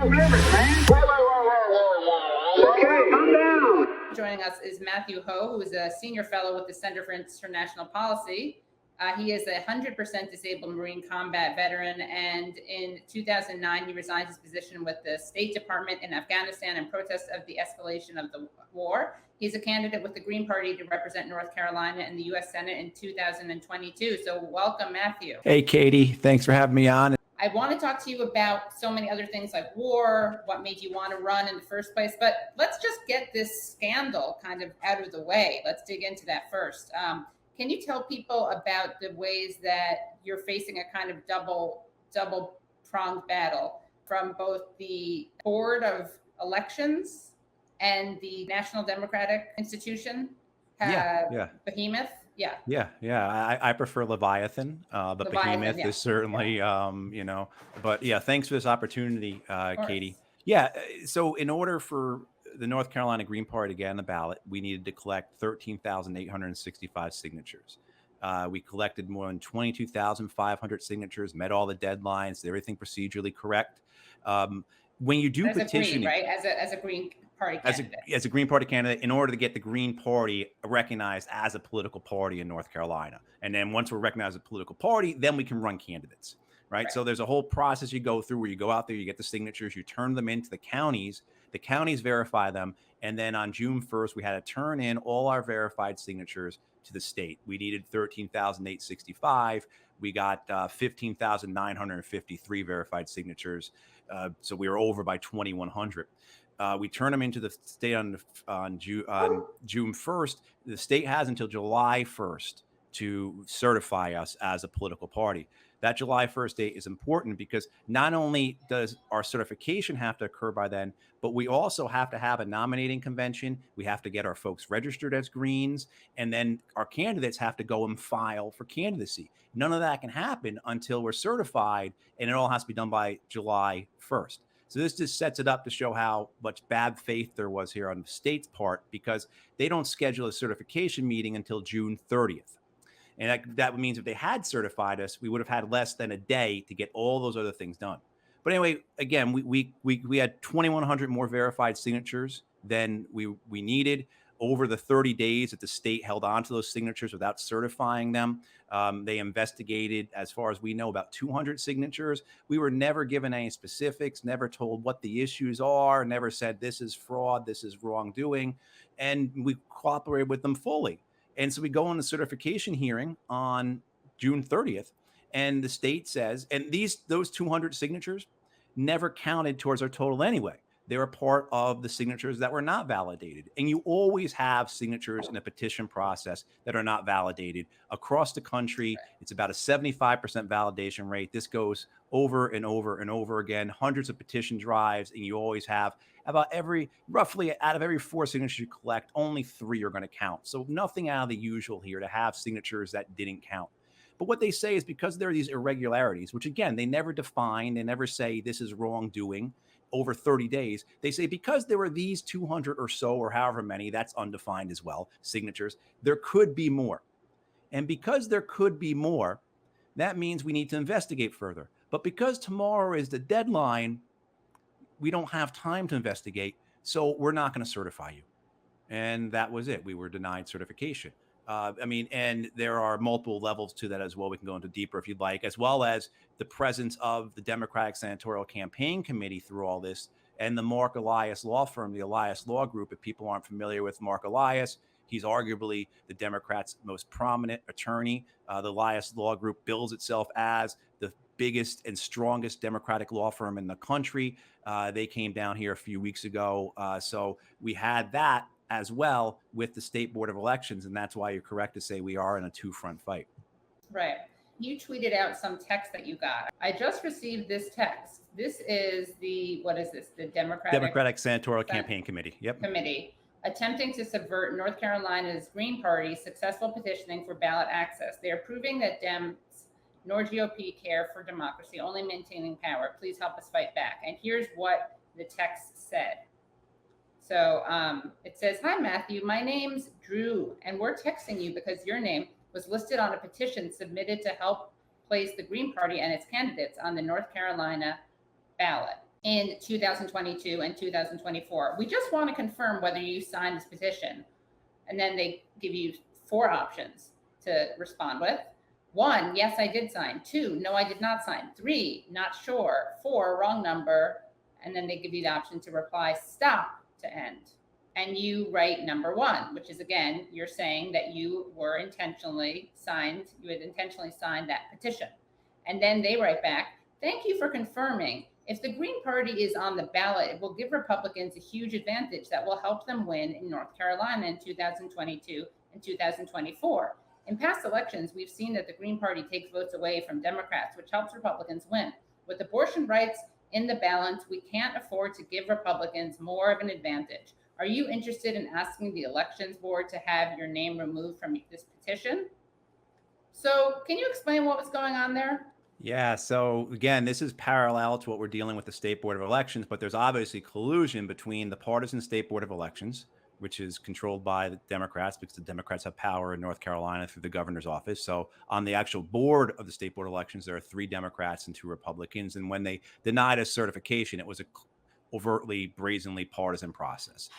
limits, man. Okay, calm down. Joining us is Matthew Hoh, who is a senior fellow with the Center for International Policy. He is a 100% disabled Marine combat veteran, and in 2009, he resigned his position with the State Department in Afghanistan in protest of the escalation of the war. He's a candidate with the Green Party to represent North Carolina in the U.S. Senate in 2022. So welcome, Matthew. Hey, Katie. Thanks for having me on. I want to talk to you about so many other things like war, what made you want to run in the first place, but let's just get this scandal kind of out of the way. Let's dig into that first. Can you tell people about the ways that you're facing a kind of double-pronged battle from both the Board of Elections and the National Democratic Institution? Behemoth? Yeah. I prefer Leviathan, but Behemoth is certainly, but yeah, thanks for this opportunity, Katie. Yeah. So in order for the North Carolina Green Party to get on the ballot, we needed to collect 13,865 signatures. We collected more than 22,500 signatures, met all the deadlines, did everything procedurally correct. When you do petitioning, right? As a Green Party candidate. As a Green Party candidate, in order to get the Green Party recognized as a political party in North Carolina. And then once we're recognized as a political party, then we can run candidates, right? So there's a whole process you go through where you go out there, you get the signatures, you turn them into the counties verify them. And then on June 1st, we had to turn in all our verified signatures to the state. We needed 13,865. We got 15,953 verified signatures. So we were over by 2,100. We turn them into the state on June 1st. The state has until July 1st to certify us as a political party. That July 1st date is important because not only does our certification have to occur by then, but we also have to have a nominating convention. We have to get our folks registered as Greens, and then our candidates have to go and file for candidacy. None of that can happen until we're certified, and it all has to be done by July 1st. So this just sets it up to show how much bad faith there was here on the state's part, because they don't schedule a certification meeting until June 30th. And that means if they had certified us, we would have had less than a day to get all those other things done. But anyway, again, we had 2,100 more verified signatures than we needed. Over the 30 days that the state held on to those signatures without certifying them, they investigated, as far as we know, about 200 signatures. We were never given any specifics, never told what the issues are, never said this is fraud, this is wrongdoing, and we cooperated with them fully. And so we go on the certification hearing on June 30th, and the state says, and those 200 signatures never counted towards our total anyway. They were part of the signatures that were not validated. And you always have signatures in a petition process that are not validated. Across the country, it's about a 75% validation rate. This goes over and over and over again, hundreds of petition drives, and you always have about roughly out of every 4 signatures you collect, only 3 are going to count. So nothing out of the usual here to have signatures that didn't count. But what they say is because there are these irregularities, which again, they never define, they never say this is wrongdoing over 30 days. They say because there were these 200 or so, or however many, that's undefined as well, signatures, there could be more. And because there could be more, that means we need to investigate further. But because tomorrow is the deadline, we don't have time to investigate, so we're not going to certify you. And that was it. We were denied certification. And there are multiple levels to that as well. We can go into deeper if you'd like, as well as the presence of the Democratic Senatorial Campaign Committee through all this, and the Mark Elias law firm, the Elias Law Group. If people aren't familiar with Mark Elias, he's arguably the Democrats' most prominent attorney. The Elias Law Group bills itself as the biggest and strongest Democratic law firm in the country. They came down here a few weeks ago. So we had that as well with the State Board of Elections. And that's why you're correct to say we are in a 2-front fight. Right. You tweeted out some text that you got. I just received this text. This is the Democratic Senatorial Campaign Committee. Yep. Committee attempting to subvert North Carolina's Green Party's successful petitioning for ballot access. They are proving that Dems nor GOP care for democracy, only maintaining power. Please help us fight back. And here's what the text said. So it says, "Hi, Matthew. My name's Drew, and we're texting you because your name was listed on a petition submitted to help place the Green Party and its candidates on the North Carolina ballot. in 2022 and 2024. We just want to confirm whether you signed this petition. And then they give you 4 options to respond with. 1, yes, I did sign. 2, no, I did not sign. 3, not sure. 4, wrong number. And then they give you the option to reply stop to end. And you write number 1, which is, again, you're saying that you had intentionally signed that petition. And then they write back, thank you for confirming. If the Green Party is on the ballot, it will give Republicans a huge advantage that will help them win in North Carolina in 2022 and 2024. In past elections, we've seen that the Green Party takes votes away from Democrats, which helps Republicans win. With abortion rights in the balance, we can't afford to give Republicans more of an advantage. Are you interested in asking the Elections Board to have your name removed from this petition? So can you explain what was going on there? Yeah. So again, this is parallel to what we're dealing with the State Board of Elections, but there's obviously collusion between the partisan State Board of Elections, which is controlled by the Democrats because the Democrats have power in North Carolina through the governor's office. So on the actual board of the State Board of Elections, there are 3 Democrats and 2 Republicans. And when they denied us certification, it was a overtly, brazenly partisan process.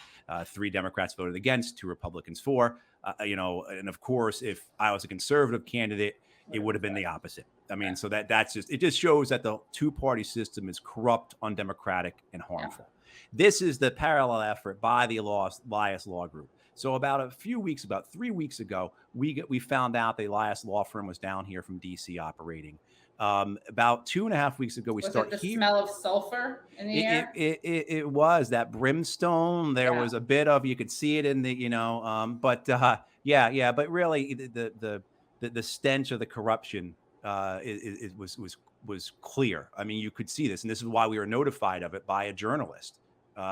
3 Democrats voted against, 2 Republicans for. And of course, if I was a conservative candidate, it would have been the opposite. I mean, so it just shows that the 2-party system is corrupt, undemocratic, and harmful. Yeah. This is the parallel effort by the Elias Law Group. So about 3 weeks ago, we found out the Elias Law Firm was down here from DC operating. About 2.5 weeks ago, was it the smell of sulfur in the air? It was that brimstone. There was a bit of, you could see it in the, but really the stench of the corruption was clear. I mean, you could see this, and this is why we were notified of it by a journalist,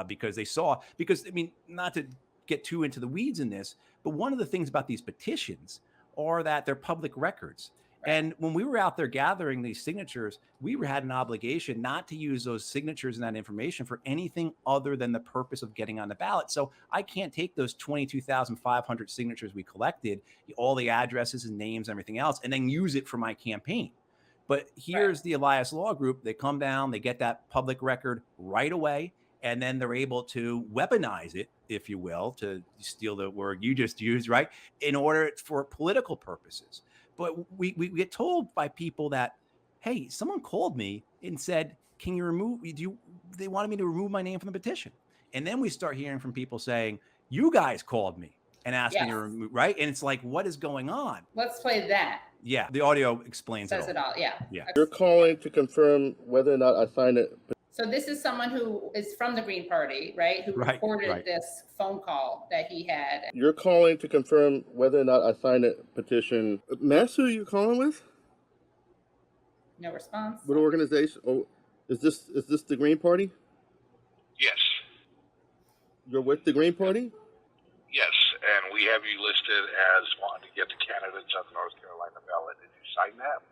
because I mean, not to get too into the weeds in this, but one of the things about these petitions are that they're public records. And when we were out there gathering these signatures, we had an obligation not to use those signatures and that information for anything other than the purpose of getting on the ballot. So I can't take those 22,500 signatures we collected, all the addresses and names and everything else, and then use it for my campaign. But here's the Elias Law Group. They come down, they get that public record right away, and then they're able to weaponize it, if you will, to steal the word you just used, right, in order for political purposes. But we get told by people that, hey, someone called me and said, can you remove, they wanted me to remove my name from the petition. And then we start hearing from people saying, you guys called me and asked me to remove, right? And it's like, what is going on? Let's play that. Yeah, the audio explains it all. Yeah. You're calling to confirm whether or not I signed it. So this is someone who is from the Green Party, right? Who reported this phone call that he had. You're calling to confirm whether or not I signed a petition. Mass, who are you calling with? No response. What organization? Oh, is this the Green Party? Yes. You're with the Green Party? Yes, and we have you listed as wanting to get the candidates on the North Carolina ballot. Did you sign that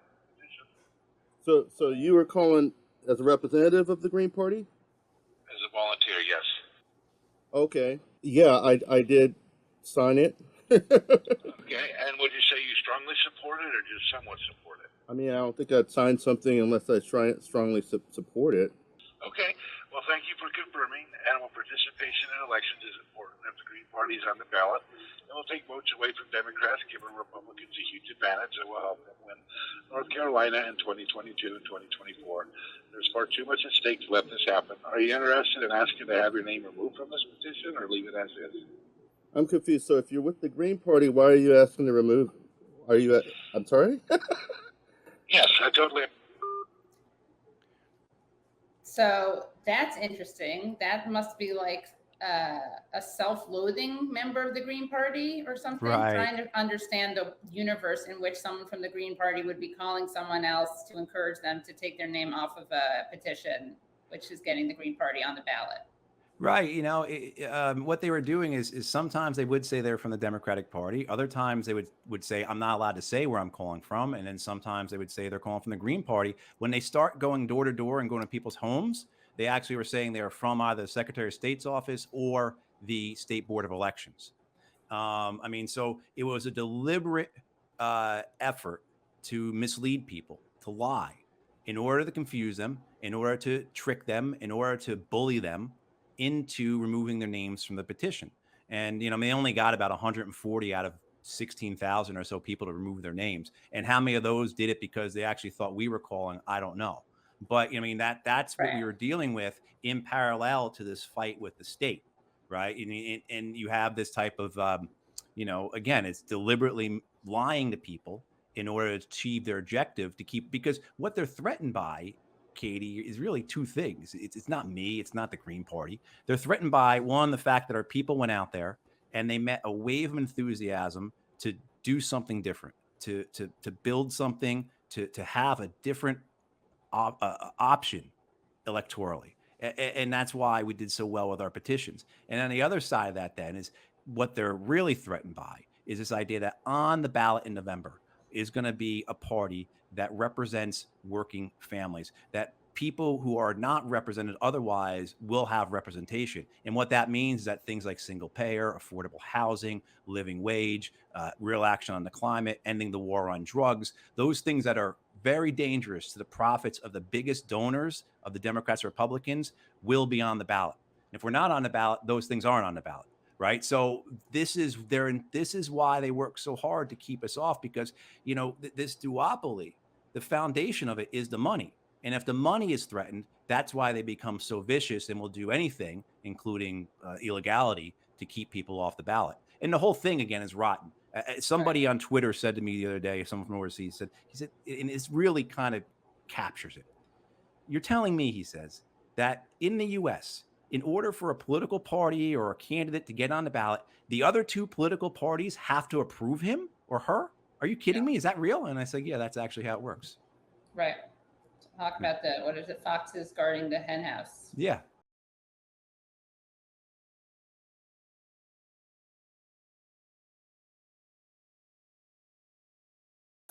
petition? So you were calling as a representative of the Green Party? As a volunteer, yes. Okay. Yeah, I did sign it. Okay, and would you say you strongly support it or just somewhat support it? I mean, I don't think I'd sign something unless I strongly support it. Okay, well, thank you for confirming. Animal participation in elections is important if the Green Party is on the ballot. It will take votes away from Democrats, giving Republicans a huge advantage that will help them win North Carolina in 2022 and 2024. There's far too much at stake to let this happen. Are you interested in asking to have your name removed from this petition or leave it as is? I'm confused. So if you're with the Green Party, why are you asking to remove? I'm sorry? Yes, I totally. So that's interesting. That must be like a self-loathing member of the Green Party or something, trying to understand the universe in which someone from the Green Party would be calling someone else to encourage them to take their name off of a petition, which is getting the Green Party on the ballot. Right. What they were doing is sometimes they would say they're from the Democratic Party. Other times they would say, I'm not allowed to say where I'm calling from. And then sometimes they would say they're calling from the Green Party. When they start going door to door and going to people's homes, they actually were saying they were from either the Secretary of State's office or the State Board of Elections. So it was a deliberate effort to mislead people, to lie. in order to confuse them, in order to trick them, in order to bully them into removing their names from the petition. And, they only got about 140 out of 16,000 or so people to remove their names. And how many of those did it because they actually thought we were calling? I don't know. But that's what we were dealing with in parallel to this fight with the state, right? And you have this type of, again, it's deliberately lying to people in order to achieve their objective because what they're threatened by, Katie, is really two things. It's not me. It's not the Green Party. They're threatened by, one, the fact that our people went out there and they met a wave of enthusiasm to do something different, to build something, to have a different option electorally. And that's why we did so well with our petitions. And on the other side of that then is what they're really threatened by is this idea that on the ballot in November is going to be a party that represents working families, that people who are not represented otherwise will have representation. And what that means is that things like single payer, affordable housing, living wage, real action on the climate, ending the war on drugs, those things that are very dangerous to the profits of the biggest donors of the Democrats and Republicans will be on the ballot. And if we're not on the ballot, those things aren't on the ballot. Right. So this is why they work so hard to keep us off, because, this duopoly, the foundation of it is the money. And if the money is threatened, that's why they become so vicious and will do anything, including illegality, to keep people off the ballot. And the whole thing, again, is rotten. Somebody on Twitter said to me the other day, someone from overseas he said, and it really kind of captures it. You're telling me, he says, that in the U.S., in order for a political party or a candidate to get on the ballot, the other two political parties have to approve him or her? Are you kidding me? Is that real? And I said, yeah, that's actually how it works. Right. Talk about what is it? Foxes guarding the hen house. Yeah.